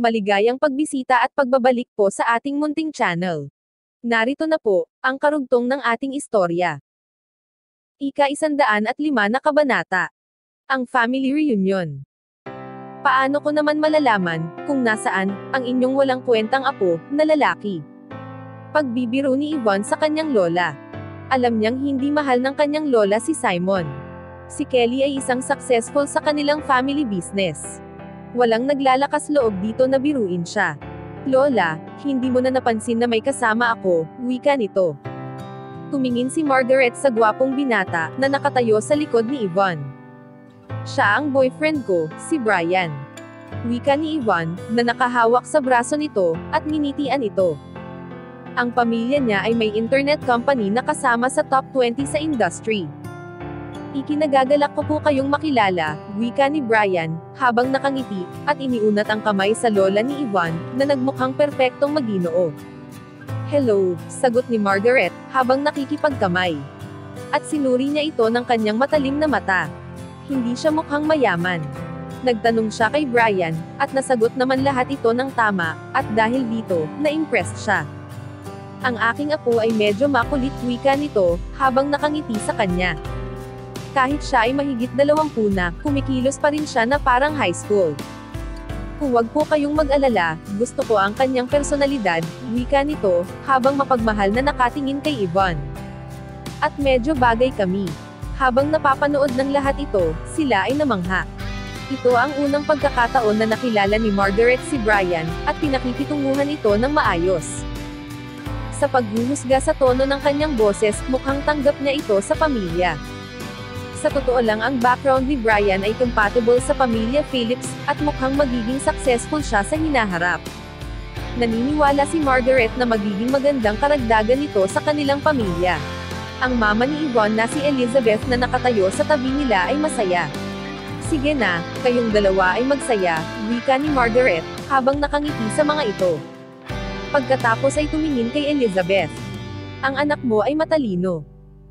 Maligayang pagbisita at pagbabalik po sa ating munting channel. Narito na po, ang karugtong ng ating istorya. Ika-105 na kabanata. Ang Family Reunion. Paano ko naman malalaman, kung nasaan, ang inyong walang kwentang apo, na lalaki? Pagbibiro ni Yvonne sa kanyang lola. Alam niyang hindi mahal ng kanyang lola si Simon. Si Kelly ay isang successful sa kanilang family business. Walang naglalakas loob dito na biruin siya. Lola, hindi mo na napansin na may kasama ako, wika nito. Tumingin si Margaret sa gwapong binata, na nakatayo sa likod ni Yvonne. Siya ang boyfriend ko, si Brian. Wika ni Yvonne, na nakahawak sa braso nito, at nginitian ito. Ang pamilya niya ay may internet company na kasama sa top 20 sa industry. Ikinagagalak ko po kayong makilala, wika ni Brian, habang nakangiti, at iniunat ang kamay sa lola ni Yvonne, na nagmukhang perpektong maginoo. Hello, sagot ni Margaret, habang nakikipagkamay. At sinuri niya ito ng kanyang matalim na mata. Hindi siya mukhang mayaman. Nagtanong siya kay Brian, at nasagot naman lahat ito ng tama, at dahil dito, na-impressed siya. Ang aking apo ay medyo makulit, wika nito, habang nakangiti sa kanya. Kahit siya ay mahigit 20 na, kumikilos pa rin siya na parang high school. Huwag po kayong mag-alala, gusto ko ang kanyang personalidad, wika nito, habang mapagmahal na nakatingin kay Yvonne. At medyo bagay kami. Habang napapanood ng lahat ito, sila ay namangha. Ito ang unang pagkakataon na nakilala ni Margaret si Brian, at pinakikitunguhan ito ng maayos. Sa paghuhusga sa tono ng kanyang boses, mukhang tanggap niya ito sa pamilya. Sa totoo lang ang background ni Brian ay compatible sa pamilya Phillips, at mukhang magiging successful siya sa hinaharap. Naniniwala si Margaret na magiging magandang karagdagan nito sa kanilang pamilya. Ang mama ni Yvonne na si Elizabeth na nakatayo sa tabi nila ay masaya. Sige na, kayong dalawa ay magsaya, wika ni Margaret, habang nakangiti sa mga ito. Pagkatapos ay tumingin kay Elizabeth. Ang anak mo ay matalino.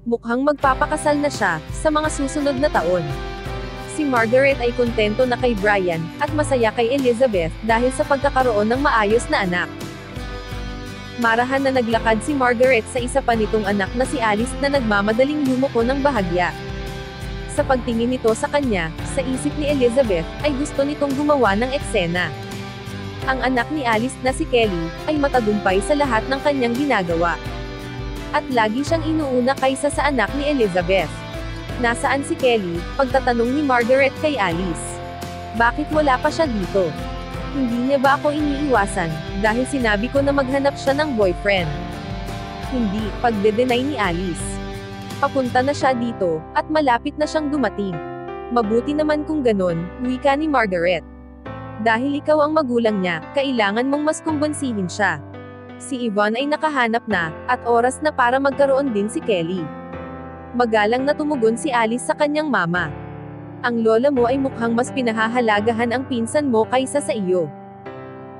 Mukhang magpapakasal na siya, sa mga susunod na taon. Si Margaret ay kontento na kay Brian, at masaya kay Elizabeth, dahil sa pagkakaroon ng maayos na anak. Marahan na naglakad si Margaret sa isa pa nitong anak na si Alice na nagmamadaling yumuko ng bahagya. Sa pagtingin nito sa kanya, sa isip ni Elizabeth, ay gusto nitong gumawa ng eksena. Ang anak ni Alice na si Kelly, ay matagumpay sa lahat ng kanyang ginagawa. At lagi siyang inuuna kaysa sa anak ni Elizabeth. Nasaan si Kelly? Pagtatanong ni Margaret kay Alice. Bakit wala pa siya dito? Hindi niya ba ako iniiwasan, dahil sinabi ko na maghanap siya ng boyfriend? Hindi, pagde-deny ni Alice. Papunta na siya dito, at malapit na siyang dumating. Mabuti naman kung ganon, wika ni Margaret. Dahil ikaw ang magulang niya, kailangan mong mas kumbonsihin siya. Si Yvonne ay nakahanap na, at oras na para magkaroon din si Kelly. Magalang na tumugon si Alice sa kanyang mama. Ang lola mo ay mukhang mas pinahahalagahan ang pinsan mo kaysa sa iyo.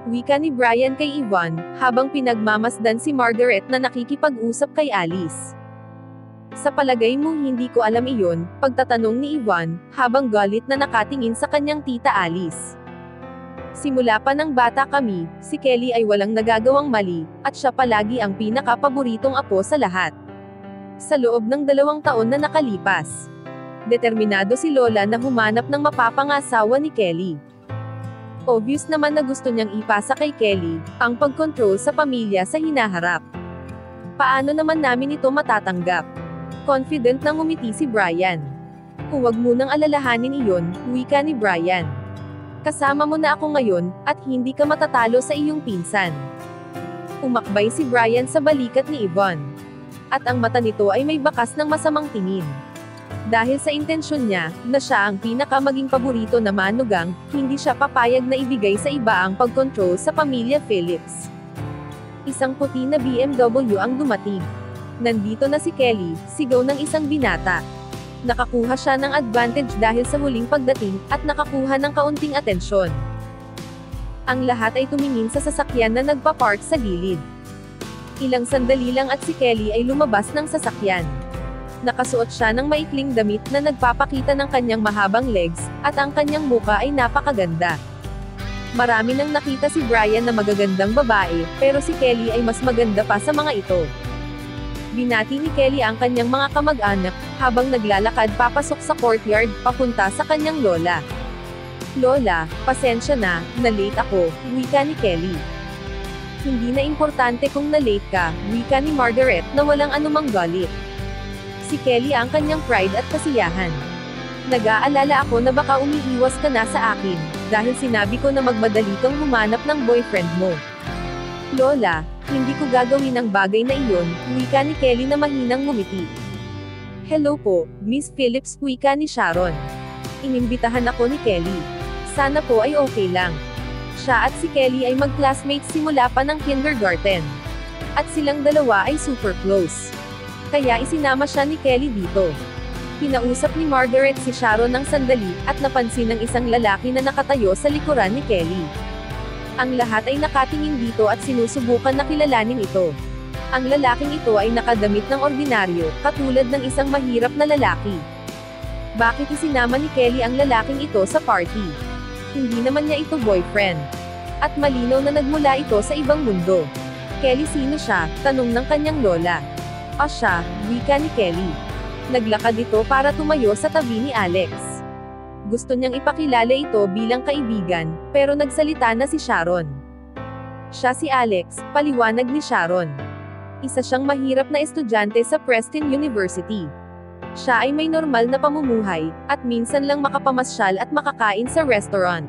Wika ni Brian kay Yvonne, habang pinagmamasdan si Margaret na nakikipag-usap kay Alice. Sa palagay mo hindi ko alam iyon, pagtatanong ni Yvonne, habang galit na nakatingin sa kanyang tita Alice. Simula pa ng bata kami, si Kelly ay walang nagagawang mali, at siya palagi ang pinaka-paboritong apo sa lahat. Sa loob ng 2 taon na nakalipas, determinado si Lola na humanap ng mapapangasawa ni Kelly. Obvious naman na gusto niyang ipasa kay Kelly, ang pagkontrol sa pamilya sa hinaharap. Paano naman namin ito matatanggap? Confident na ngumiti si Brian. Huwag munang alalahanin iyon, wika ni Brian. Kasama mo na ako ngayon, at hindi ka matatalo sa iyong pinsan. Umakbay si Brian sa balikat ni Yvonne. At ang mata nito ay may bakas ng masamang tingin. Dahil sa intensyon niya, na siya ang pinaka-maging paborito na manugang, hindi siya papayag na ibigay sa iba ang pagkontrol sa pamilya Phillips. Isang puti na BMW ang dumating. Nandito na si Kelly, sigaw ng isang binata. Nakakuha siya ng advantage dahil sa huling pagdating, at nakakuha ng kaunting atensyon. Ang lahat ay tumingin sa sasakyan na nagpa-park sa gilid. Ilang sandali lang at si Kelly ay lumabas ng sasakyan. Nakasuot siya ng maikling damit na nagpapakita ng kanyang mahabang legs, at ang kanyang muka ay napakaganda. Marami nang nakita si Brian na magagandang babae, pero si Kelly ay mas maganda pa sa mga ito. Binati ni Kelly ang kanyang mga kamag-anak, habang naglalakad papasok sa courtyard, papunta sa kanyang lola. "Lola, pasensya na late ako," wika ni Kelly. "Hindi na importante kung na-late ka," wika ni Margaret na walang anumang galit. Si Kelly ang kanyang pride at kasiyahan. "Nag-aalala ako na baka umiiwas ka na sa akin, dahil sinabi ko na magmadali kang humanap ng boyfriend mo." "Lola, hindi ko gagawin ang bagay na iyon," wika ni Kelly na mahinang ngumiti. "Hello po, Miss Phillips," wika ni Sharon. "Inimbitahan ako ni Kelly. Sana po ay okay lang." Siya at si Kelly ay mag-classmates simula pa ng kindergarten. At silang dalawa ay super close. Kaya isinama siya ni Kelly dito. Kinausap ni Margaret si Sharon ng sandali, at napansin ng isang lalaki na nakatayo sa likuran ni Kelly. Ang lahat ay nakatingin dito at sinusubukan na kilalanin ito. Ang lalaking ito ay nakadamit ng ordinaryo, katulad ng isang mahirap na lalaki. Bakit isinama ni Kelly ang lalaking ito sa party? Hindi naman niya ito boyfriend. At malinaw na nagmula ito sa ibang mundo. "Kelly, sino siya?" tanong ng kanyang lola. Siya," wika ni Kelly. Naglakad ito para tumayo sa tabi ni Alex. Gusto niyang ipakilala ito bilang kaibigan, pero nagsalita na si Sharon. "Siya si Alex," paliwanag ni Sharon. Isa siyang mahirap na estudyante sa Preston University. Siya ay may normal na pamumuhay, at minsan lang makapamasyal at makakain sa restaurant.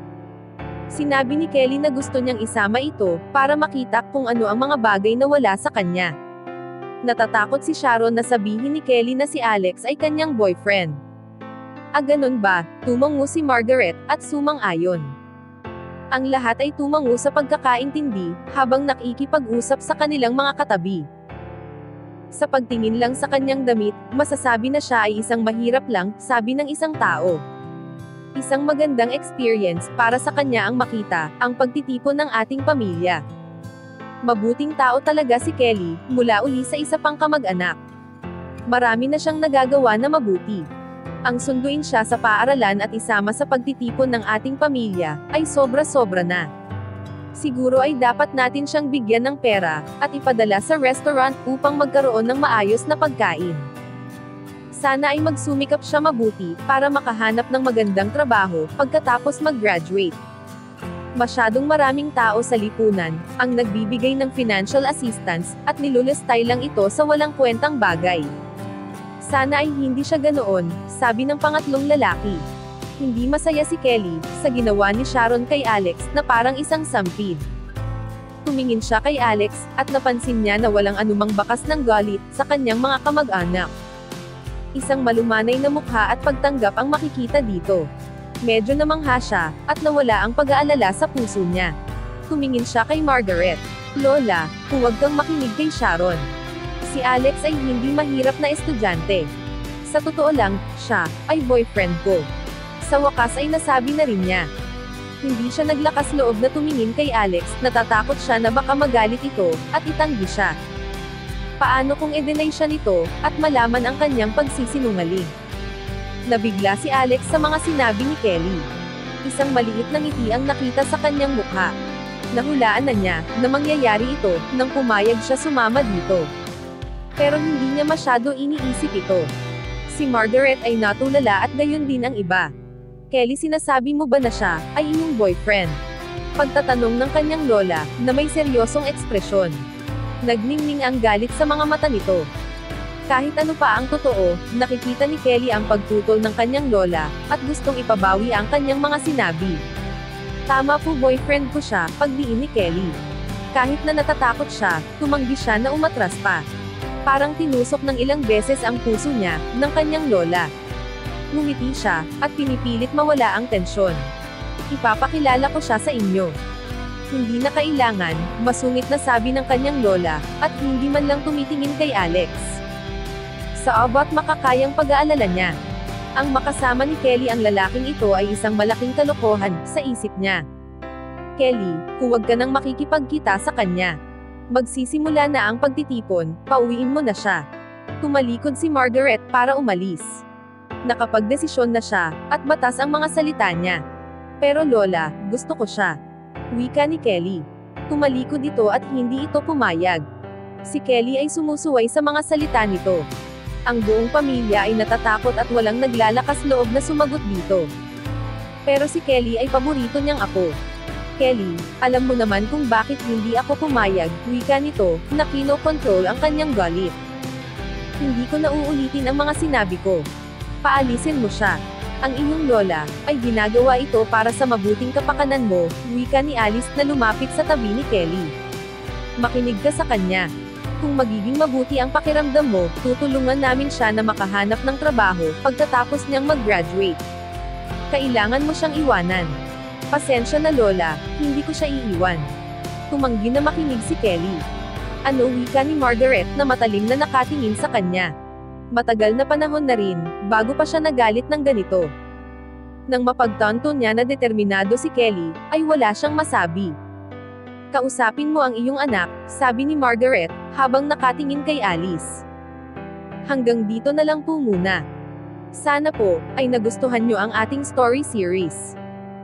Sinabi ni Kelly na gusto niyang isama ito, para makita kung ano ang mga bagay na wala sa kanya. Natatakot si Sharon na sabihin ni Kelly na si Alex ay kanyang boyfriend. Ganun ba? Tumango si Margaret, at sumang-ayon. Ang lahat ay tumango sa pagkakaintindi, habang nakikipag-usap sa kanilang mga katabi. Sa pagtingin lang sa kanyang damit, masasabi na siya ay isang mahirap lang, sabi ng isang tao. Isang magandang experience para sa kanya ang makita ang pagtitipon ng ating pamilya. Mabuting tao talaga si Kelly, mula uli sa isa pang kamag-anak. Marami na siyang nagagawa na mabuti. Ang sunduin siya sa paaralan at isama sa pagtitipon ng ating pamilya, ay sobra-sobra na. Siguro ay dapat natin siyang bigyan ng pera, at ipadala sa restaurant upang magkaroon ng maayos na pagkain. Sana ay magsumikap siya mabuti, para makahanap ng magandang trabaho, pagkatapos mag-graduate. Masyadong maraming tao sa lipunan, ang nagbibigay ng financial assistance, at nilulustay lang ito sa walang kwentang bagay. Sana ay hindi siya ganoon, sabi ng pangatlong lalaki. Hindi masaya si Kelly, sa ginawa ni Sharon kay Alex, na parang isang sampid. Tumingin siya kay Alex, at napansin niya na walang anumang bakas ng galit, sa kanyang mga kamag-anak. Isang malumanay na mukha at pagtanggap ang makikita dito. Medyo namangha siya, at nawala ang pag-aalala sa puso niya. Tumingin siya kay Margaret. "Lola, huwag kang makinig kay Sharon. Si Alex ay hindi mahirap na estudyante. Sa totoo lang, siya ay boyfriend ko." Sa wakas ay nasabi na rin niya. Hindi siya naglakas loob na tumingin kay Alex, natatakot siya na baka magalit ito, at itanggi siya. Paano kung i-deny siya nito, at malaman ang kanyang pagsisinungaling? Nabigla si Alex sa mga sinabi ni Kelly. Isang maliit na ngiti ang nakita sa kanyang mukha. Nahulaan na niya, na mangyayari ito, nang pumayag siya sumama dito. Pero hindi niya masyado iniisip ito. Si Margaret ay natulala at gayon din ang iba. "Kelly, sinasabi mo ba na siya ay iyong boyfriend?" Pagtatanong ng kanyang lola, na may seryosong ekspresyon. Nagningning ang galit sa mga mata nito. Kahit ano pa ang totoo, nakikita ni Kelly ang pagtutol ng kanyang lola, at gustong ipabawi ang kanyang mga sinabi. "Tama po, boyfriend ko siya," pagdiin ni Kelly. Kahit na natatakot siya, tumanggi siya na umatras pa. Parang tinusok ng ilang beses ang puso niya, ng kanyang lola. Ngumiti siya, at pinipilit mawala ang tensyon. "Ipapakilala ko siya sa inyo." "Hindi na kailangan," masungit na sabi ng kanyang lola, at hindi man lang tumitingin kay Alex. Sa abot makakayang pag-aalala niya. Ang makasama ni Kelly ang lalaking ito ay isang malaking kalokohan, sa isip niya. "Kelly, huwag ka nang makikipagkita sa kanya. Magsisimula na ang pagtitipon, pauwiin mo na siya." Tumalikod si Margaret para umalis. Nakapagdesisyon na siya, at batas ang mga salita niya. "Pero Lola, gusto ko siya. wika ni Kelly. Tumalikod ito at hindi ito pumayag. Si Kelly ay sumusuway sa mga salita nito. Ang buong pamilya ay natatakot at walang naglalakas loob na sumagot dito. Pero si Kelly ay paborito niyang apo. Kelly, alam mo naman kung bakit hindi ako pumayag, wika nito, na kino-control ang kanyang galit. Hindi ko na uulitin ang mga sinabi ko. Paalisin mo siya. Ang inyong lola, ay ginagawa ito para sa mabuting kapakanan mo, wika ni Alice na lumapit sa tabi ni Kelly. Makinig ka sa kanya. Kung magiging mabuti ang pakiramdam mo, tutulungan namin siya na makahanap ng trabaho, pagkatapos niyang mag-graduate. Kailangan mo siyang iwanan. Pasensya na lola, hindi ko siya iiwan. Tumanggi na makinig si Kelly. Ano wika ni Margaret na matalim na nakatingin sa kanya. Matagal na panahon na rin, bago pa siya nagalit ng ganito. Nang mapagtanto niya na determinado si Kelly, ay wala siyang masabi. Kausapin mo ang iyong anak, sabi ni Margaret, habang nakatingin kay Alice. Hanggang dito na lang po muna. Sana po, ay nagustuhan nyo ang ating story series.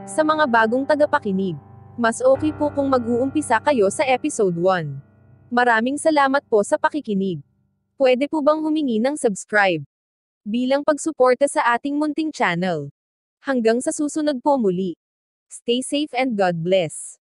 Sa mga bagong tagapakinig, mas okay po kung mag-uumpisa kayo sa episode 1. Maraming salamat po sa pakikinig. Pwede po bang humingi ng subscribe? Bilang pagsuporta sa ating munting channel. Hanggang sa susunod po muli. Stay safe and God bless.